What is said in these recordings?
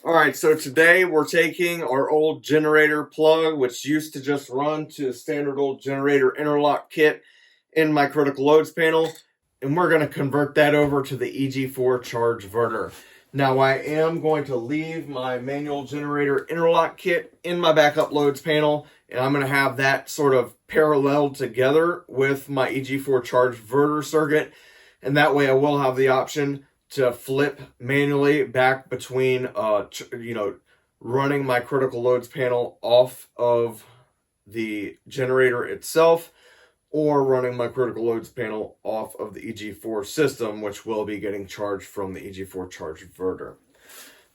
Alright, so today we're taking our old generator plug, which used to just run to a standard old generator interlock kit in my critical loads panel, and we're going to convert that over to the EG4 Chargeverter. Now I am going to leave my manual generator interlock kit in my backup loads panel, and I'm going to have that sort of paralleled together with my EG4 Chargeverter circuit, and that way I will have the option to flip manually back between, running my critical loads panel off of the generator itself or running my critical loads panel off of the EG4 system, which will be getting charged from the EG4 Chargeverter.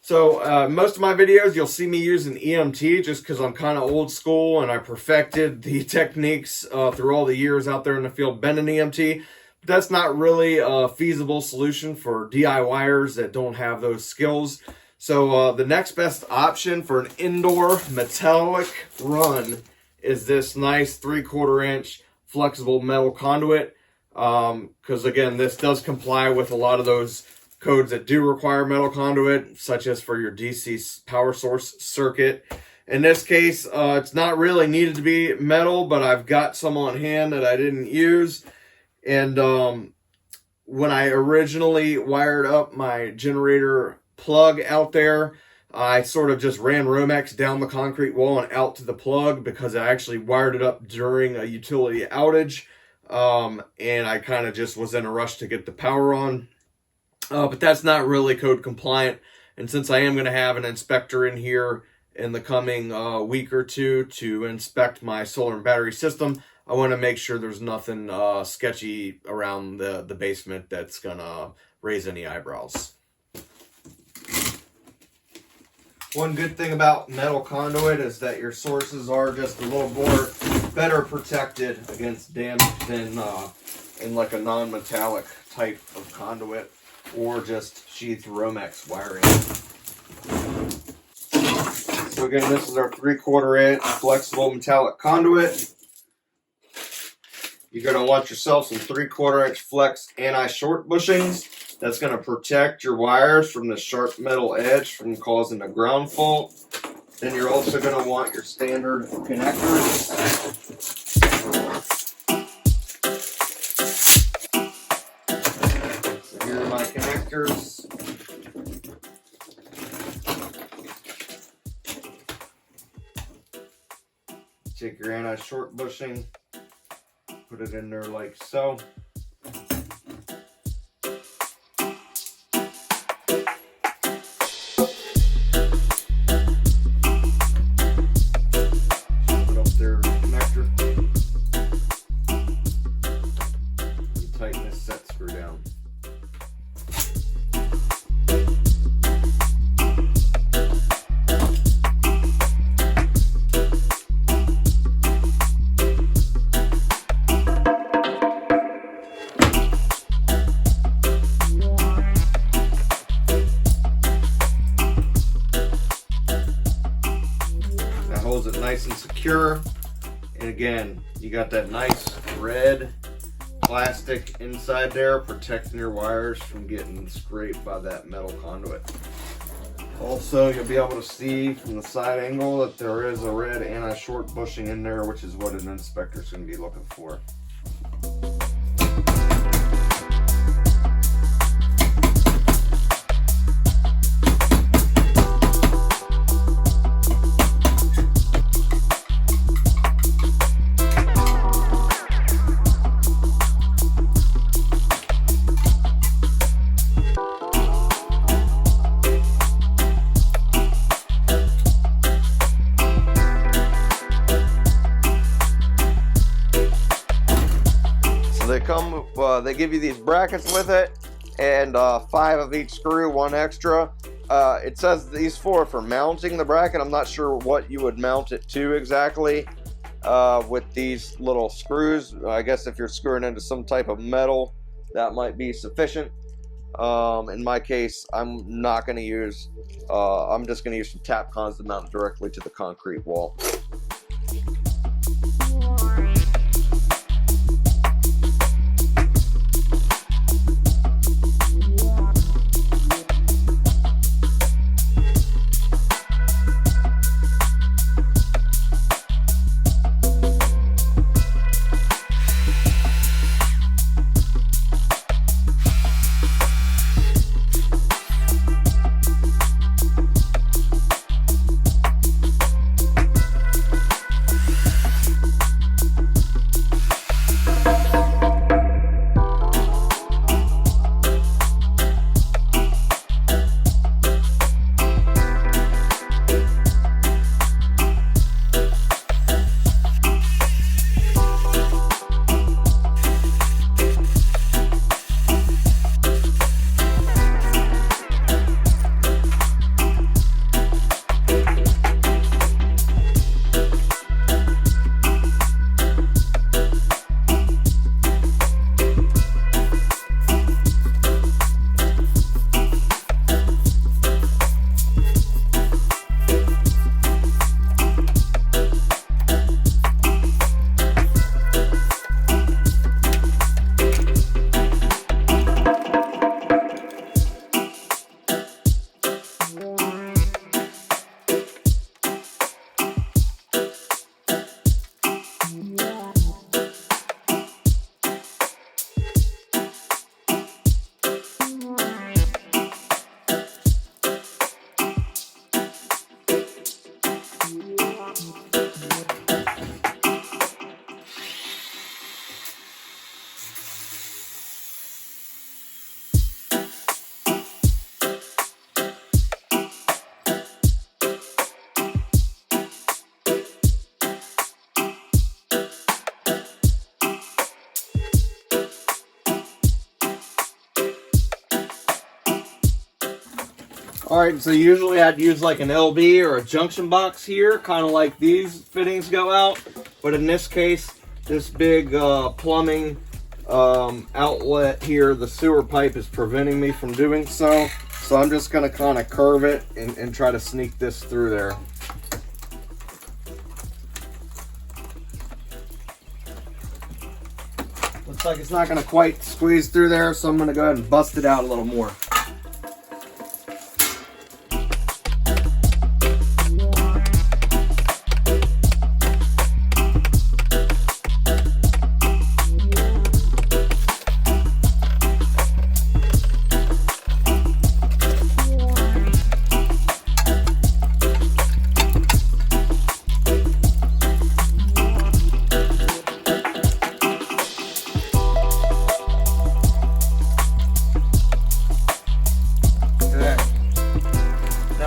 So most of my videos, you'll see me using EMT just because I'm kind of old school and I perfected the techniques through all the years out there in the field bending EMT. That's not really a feasible solution for DIYers that don't have those skills. So the next best option for an indoor metallic run is this nice 3/4 inch flexible metal conduit. Because again, this does comply with a lot of those codes that do require metal conduit, such as for your DC power source circuit. In this case, it's not really needed to be metal, but I've got some on hand that I didn't use. And when I originally wired up my generator plug out there, I sort of just ran Romex down the concrete wall and out to the plug because I actually wired it up during a utility outage. And I kind of just was in a rush to get the power on. But that's not really code compliant. And since I am going to have an inspector in here in the coming week or two to inspect my solar and battery system, I want to make sure there's nothing sketchy around the basement that's going to raise any eyebrows. One good thing about metal conduit is that your sources are just a little more better protected against damage than in like a non-metallic type of conduit or just sheath Romex wiring. So again, this is our 3/4 inch flexible metallic conduit. You're going to want yourself some 3/4 inch flex anti-short bushings. That's going to protect your wires from the sharp metal edge from causing a ground fault. Then you're also going to want your standard connectors. So here are my connectors. Take your anti-short bushing. Put it in there like so. Put up their connector. And tighten this set screw down. Holds it nice and secure, and again, you got that nice red plastic inside there protecting your wires from getting scraped by that metal conduit. Also, you'll be able to see from the side angle that there is a red anti-short bushing in there, which is what an inspector is going to be looking for. They give you these brackets with it, and 5 of each screw, 1 extra. It says these 4 for mounting the bracket. I'm not sure what you would mount it to exactly with these little screws. I guess if you're screwing into some type of metal, that might be sufficient. In my case, I'm not going to use, I'm just going to use some tap cons to mount directly to the concrete wall. Alright, so usually I'd use like an LB or a junction box here, kind of like these fittings go out. But in this case, this big plumbing outlet here, the sewer pipe is preventing me from doing so. So I'm just going to kind of curve it and try to sneak this through there. Looks like it's not going to quite squeeze through there, so I'm going to go ahead and bust it out a little more.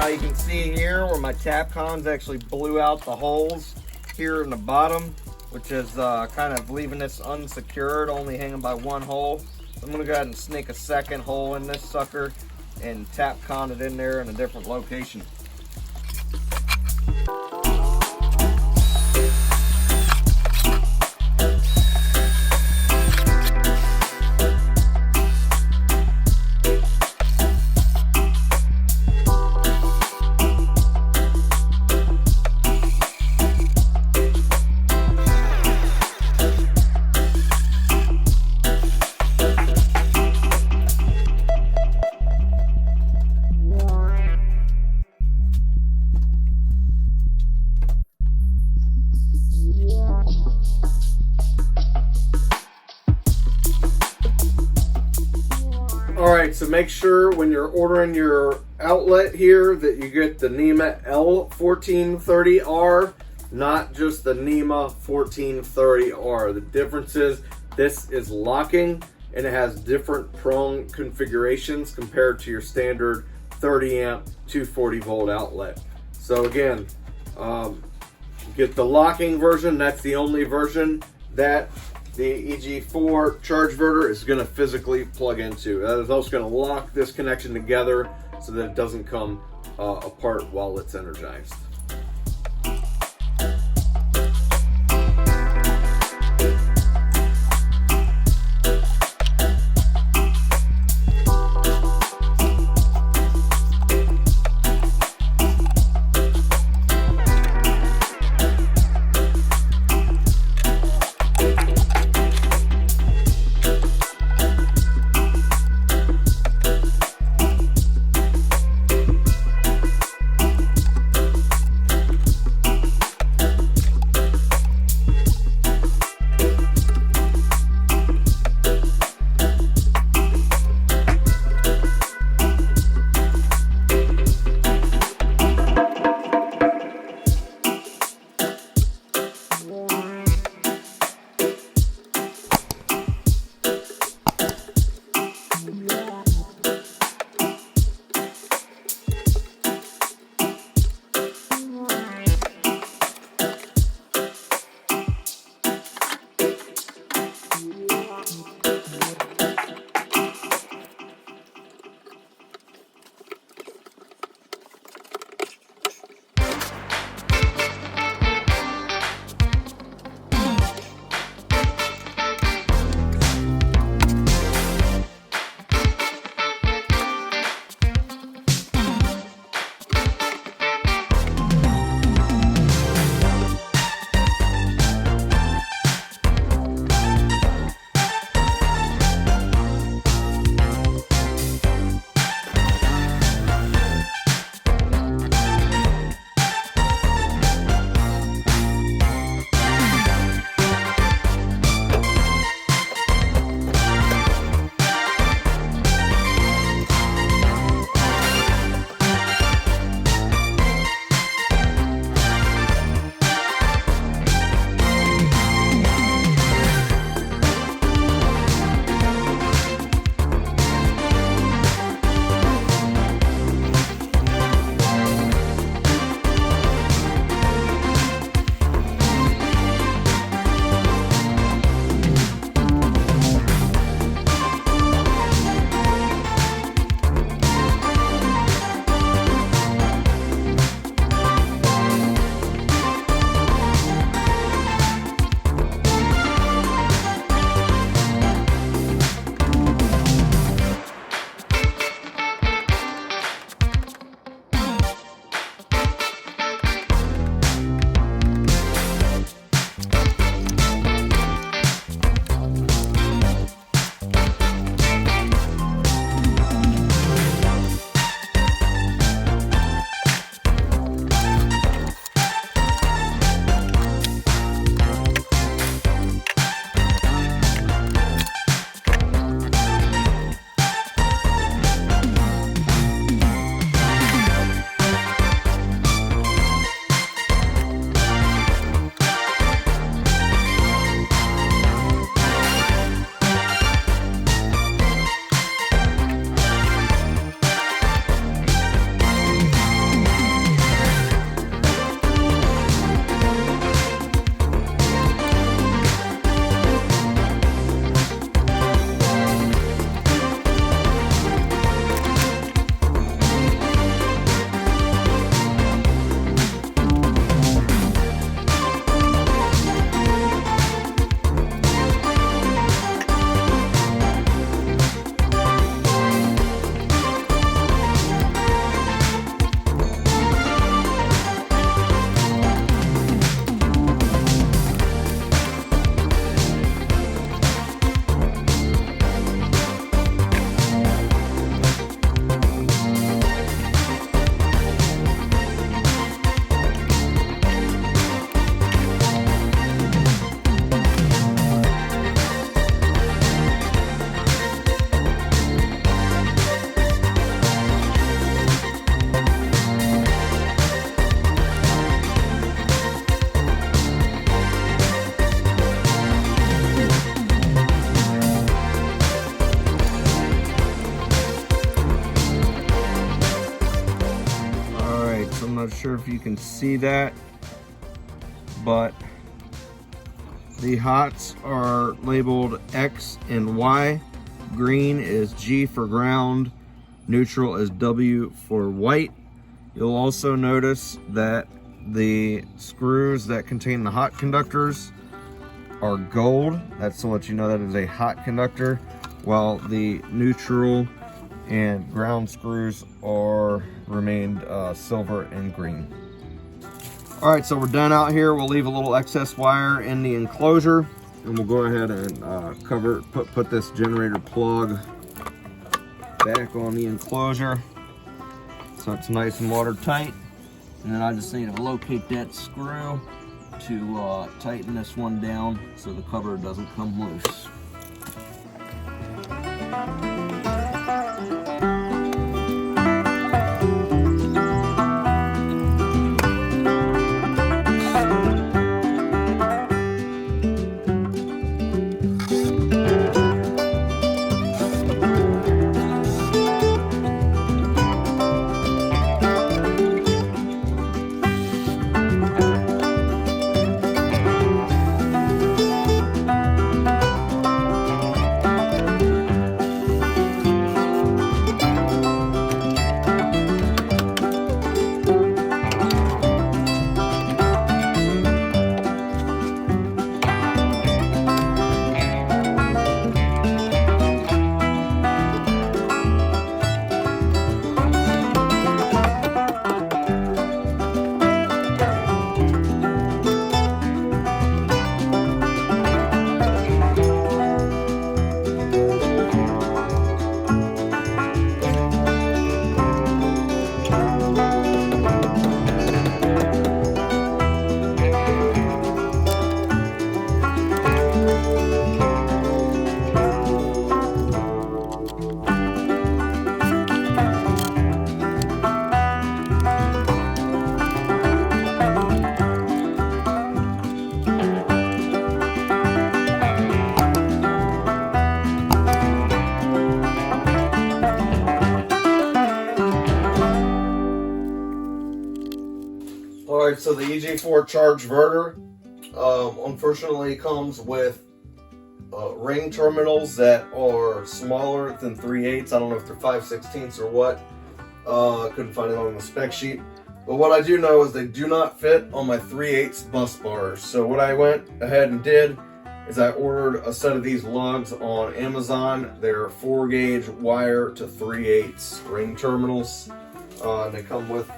You can see here where my tap cons actually blew out the holes here in the bottom, which is kind of leaving this unsecured, only hanging by one hole. So I'm going to go ahead and sneak a second hole in this sucker and tap con it in there in a different location. Alright, so make sure when you're ordering your outlet here that you get the NEMA L1430R, not just the NEMA 1430R. The difference is this is locking and it has different prong configurations compared to your standard 30 amp 240 volt outlet. So again, get the locking version. That's the only version that the EG4 Chargeverter is going to physically plug into. That is also going to lock this connection together so that it doesn't come apart while it's energized. not sure if you can see that, but the hots are labeled X and Y. Green is G for ground, neutral is W for white. You'll also notice that the screws that contain the hot conductors are gold. That's to let you know that is a hot conductor, while the neutral and ground screws remained silver and green. All right, so we're done out here. We'll leave a little excess wire in the enclosure, and we'll go ahead and put this generator plug back on the enclosure so it's nice and watertight. And then I just need to locate that screw to tighten this one down so the cover doesn't come loose. Alright, so the EG4 Chargeverter unfortunately comes with ring terminals that are smaller than 3/8. I don't know if they're 5/16 or what. I couldn't find it on the spec sheet. But what I do know is they do not fit on my 3/8 bus bars. So what I went ahead and did is I ordered a set of these lugs on Amazon. They're 4-gauge wire to 3/8 ring terminals. And they come with,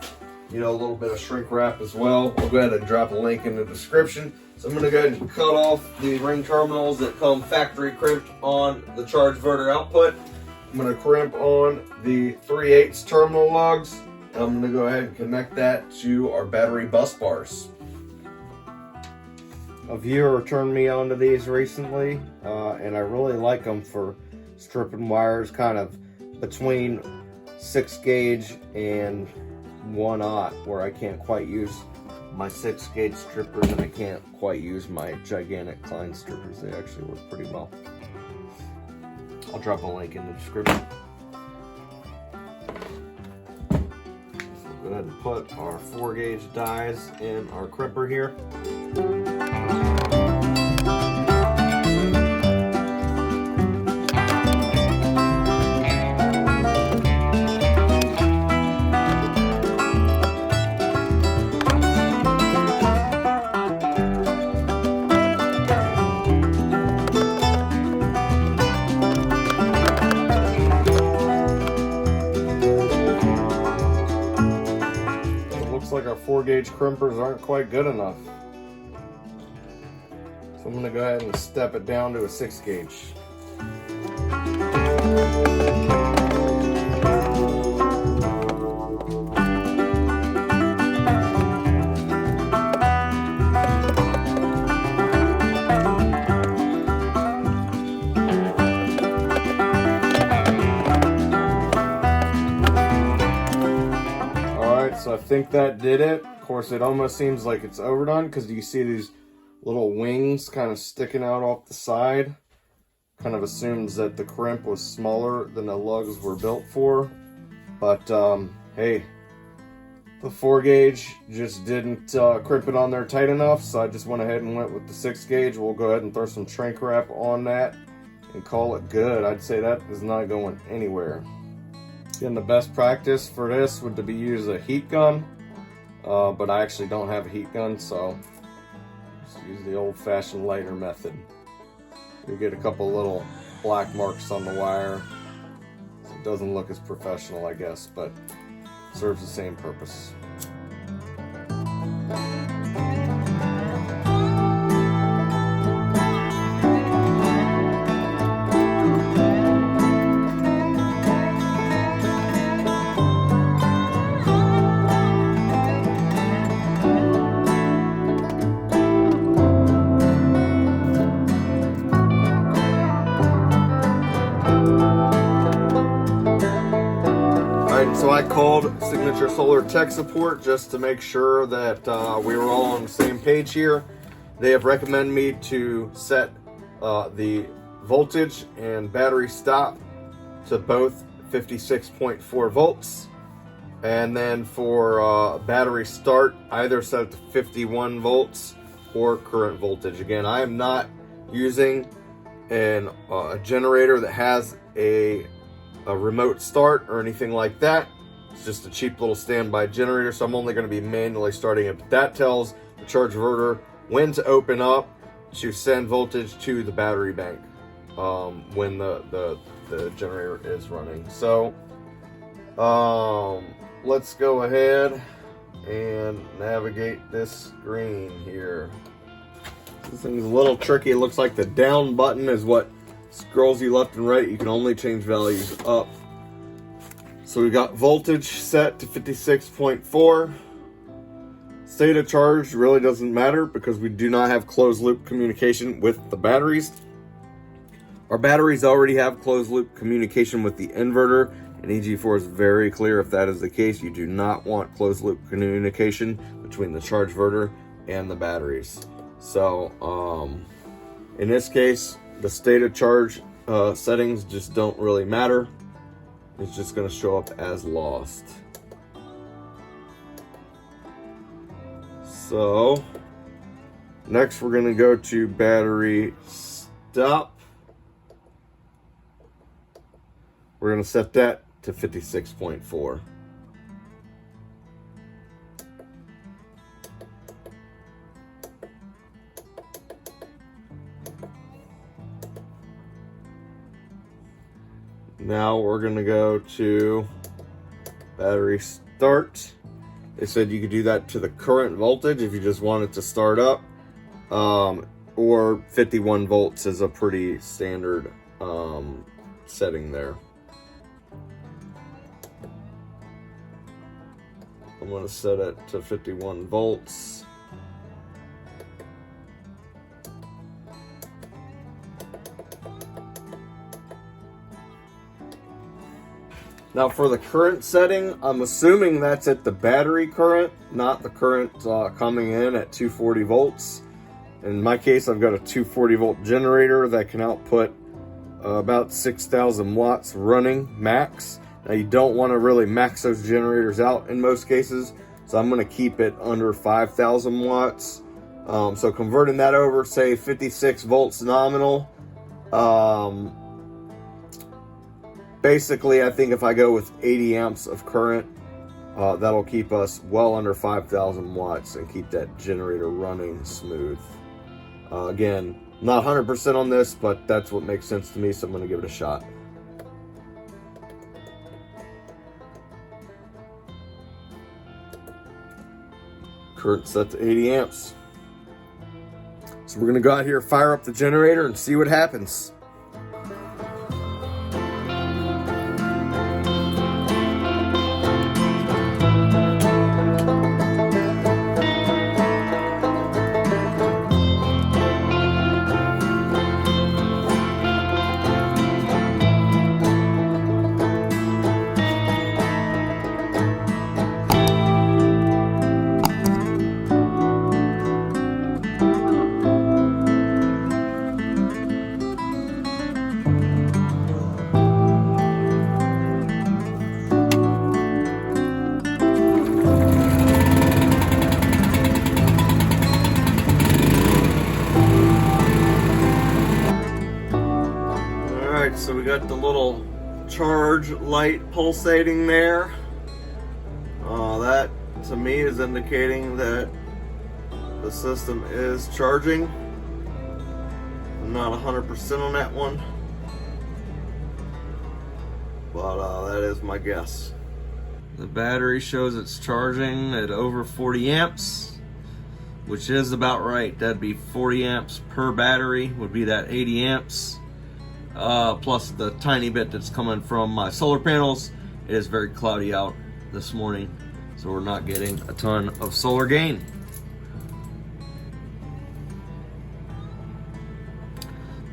you know, a little bit of shrink wrap as well. I'll go ahead and drop a link in the description. So I'm going to go ahead and cut off the ring terminals that come factory crimped on the Chargeverter output. I'm going to crimp on the 3/8 terminal lugs, and I'm going to go ahead and connect that to our battery bus bars. A viewer turned me onto these recently, and I really like them for stripping wires kind of between 6-gauge and 1/0, where I can't quite use my 6-gauge strippers and I can't quite use my gigantic Klein strippers. They actually work pretty well. I'll drop a link in the description. So we'll go ahead and put our 4-gauge dies in our crimper here. Like our 4-gauge crimpers aren't quite good enough. So I'm going to go ahead and step it down to a 6-gauge. So I think that did it. Of course, it almost seems like it's overdone because you see these little wings kind of sticking out off the side. Kind of assumes that the crimp was smaller than the lugs were built for. But hey, The 4 gauge just didn't crimp it on there tight enough, so I just went ahead and went with the 6 gauge. We'll go ahead and throw some shrink wrap on that and call it good. I'd say that is not going anywhere. Again, the best practice for this would be use a heat gun, but I actually don't have a heat gun, so just use the old-fashioned lighter method. You get a couple little black marks on the wire. So it doesn't look as professional, I guess, but serves the same purpose. So I called Signature Solar Tech Support just to make sure that we were all on the same page here. They have recommended me to set the voltage and battery stop to both 56.4 volts. And then for battery start, either set it to 51 volts or current voltage. Again, I am not using a generator that has a remote start or anything like that. It's just a cheap little standby generator, so I'm only going to be manually starting it. But that tells the Chargeverter when to open up to send voltage to the battery bank when the generator is running. So let's go ahead and navigate this screen here. This thing's a little tricky. It looks like the down button is what scrolls you left and right. You can only change values up. So we got voltage set to 56.4. State of charge really doesn't matter because we do not have closed loop communication with the batteries. Our batteries already have closed loop communication with the inverter, and EG4 is very clear if that is the case. You do not want closed loop communication between the Chargeverter and the batteries. So in this case, the state of charge settings just don't really matter. It's just going to show up as lost. So next we're going to go to battery stop. We're going to set that to 56.4. Now we're going to go to battery start. They said you could do that to the current voltage if you just want it to start up, or 51 volts is a pretty standard setting there. I'm going to set it to 51 volts. Now for the current setting, I'm assuming that's at the battery current, not the current coming in at 240 volts. In my case, I've got a 240 volt generator that can output about 6,000 watts running max. Now you don't want to really max those generators out in most cases, so I'm going to keep it under 5,000 watts. So converting that over, say 56 volts nominal, basically, I think if I go with 80 amps of current, that'll keep us well under 5,000 watts and keep that generator running smooth. Again, not 100% on this, but that's what makes sense to me, so I'm going to give it a shot. Current set to 80 amps. So we're going to go out here, fire up the generator, and see what happens. got the little charge light pulsating there. That to me is indicating that the system is charging. I'm not 100% on that one, but that is my guess. The battery shows it's charging at over 40 amps, which is about right. That'd be 40 amps per battery, would be that 80 amps. Plus the tiny bit that's coming from my solar panels. It is very cloudy out this morning, so we're not getting a ton of solar gain.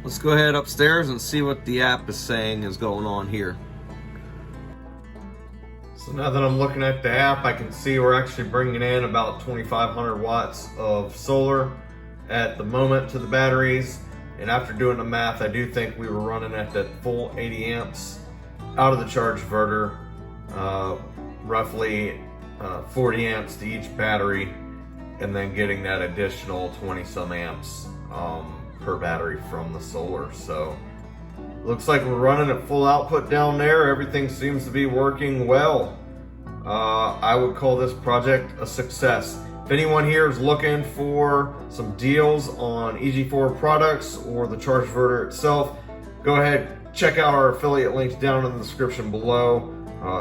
Let's go ahead upstairs and see what the app is saying is going on here. So now that I'm looking at the app, I can see we're actually bringing in about 2,500 watts of solar at the moment to the batteries. And after doing the math, I do think we were running at that full 80 amps out of the Chargeverter, roughly 40 amps to each battery, and then getting that additional 20 some amps per battery from the solar. So looks like we're running at full output down there. Everything seems to be working well. I would call this project a success. If anyone here is looking for some deals on EG4 products or the Chargeverter itself, go ahead, check out our affiliate links down in the description below.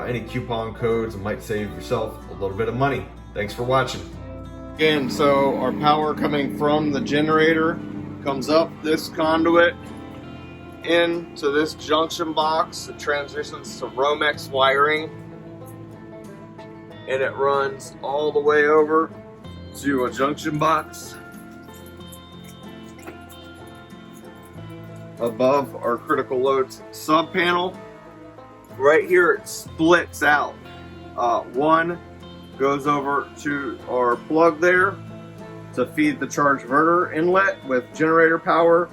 Any coupon codes might save yourself a little bit of money. Thanks for watching. Again, so our power coming from the generator comes up this conduit into this junction box. It transitions to Romex wiring, and it runs all the way over to a junction box above our critical loads sub panel. Right here it splits out. One goes over to our plug there to feed the Chargeverter inlet with generator power.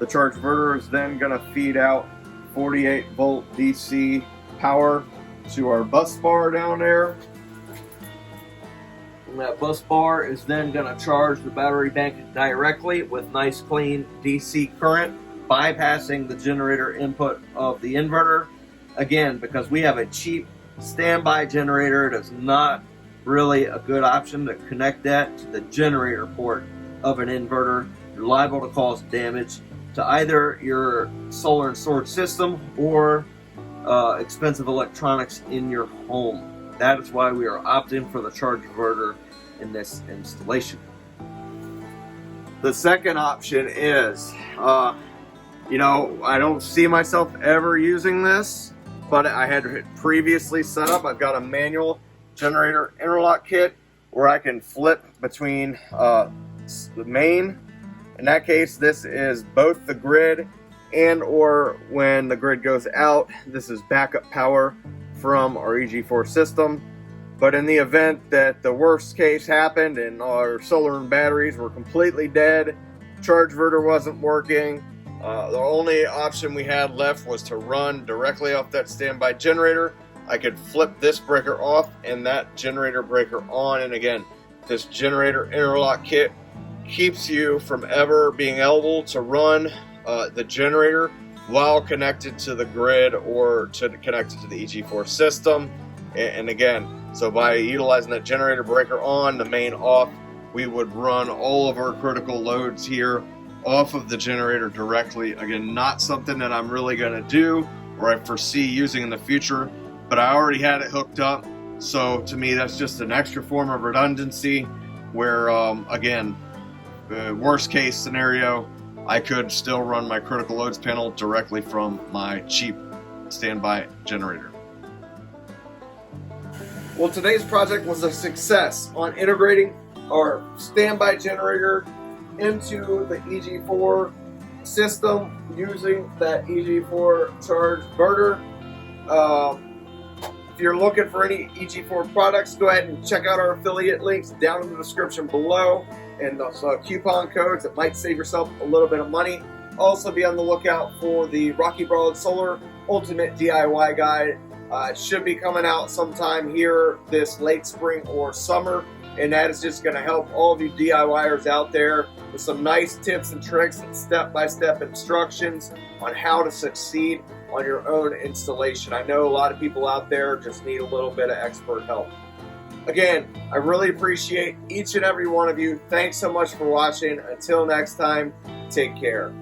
The Chargeverter is then going to feed out 48 volt DC power to our bus bar down there. And that bus bar is then going to charge the battery bank directly with nice clean DC current, bypassing the generator input of the inverter. Again, because we have a cheap standby generator, it is not really a good option to connect that to the generator port of an inverter. You're liable to cause damage to either your solar and storage system or expensive electronics in your home. That is why we are opting for the Chargeverter in this installation. The second option is, I don't see myself ever using this, but I had previously set up, I've got a manual generator interlock kit where I can flip between the main. In that case, this is both the grid and or when the grid goes out, this is backup power from our EG4 system. But in the event that the worst case happened and our solar and batteries were completely dead, Chargeverter wasn't working, the only option we had left was to run directly off that standby generator. I could flip this breaker off and that generator breaker on, and again, this generator interlock kit keeps you from ever being able to run the generator while connected to the grid or connected to the EG4 system. And again, so by utilizing that generator breaker on, the main off, we would run all of our critical loads here off of the generator directly. Again, not something that I'm really going to do or I foresee using in the future, but I already had it hooked up. So to me, that's just an extra form of redundancy where, again, worst case scenario, I could still run my critical loads panel directly from my cheap standby generator. Well, today's project was a success on integrating our standby generator into the EG4 system using that EG4 Chargeverter. If you're looking for any EG4 products, go ahead and check out our affiliate links down in the description below, and those coupon codes that might save yourself a little bit of money. Also be on the lookout for the Rocky Broad Solar Ultimate DIY Guide. It should be coming out sometime here this late spring or summer, and that is just going to help all of you DIYers out there with some nice tips and tricks and step-by-step instructions on how to succeed on your own installation. I know a lot of people out there just need a little bit of expert help. Again, I really appreciate each and every one of you. Thanks so much for watching. Until next time, take care.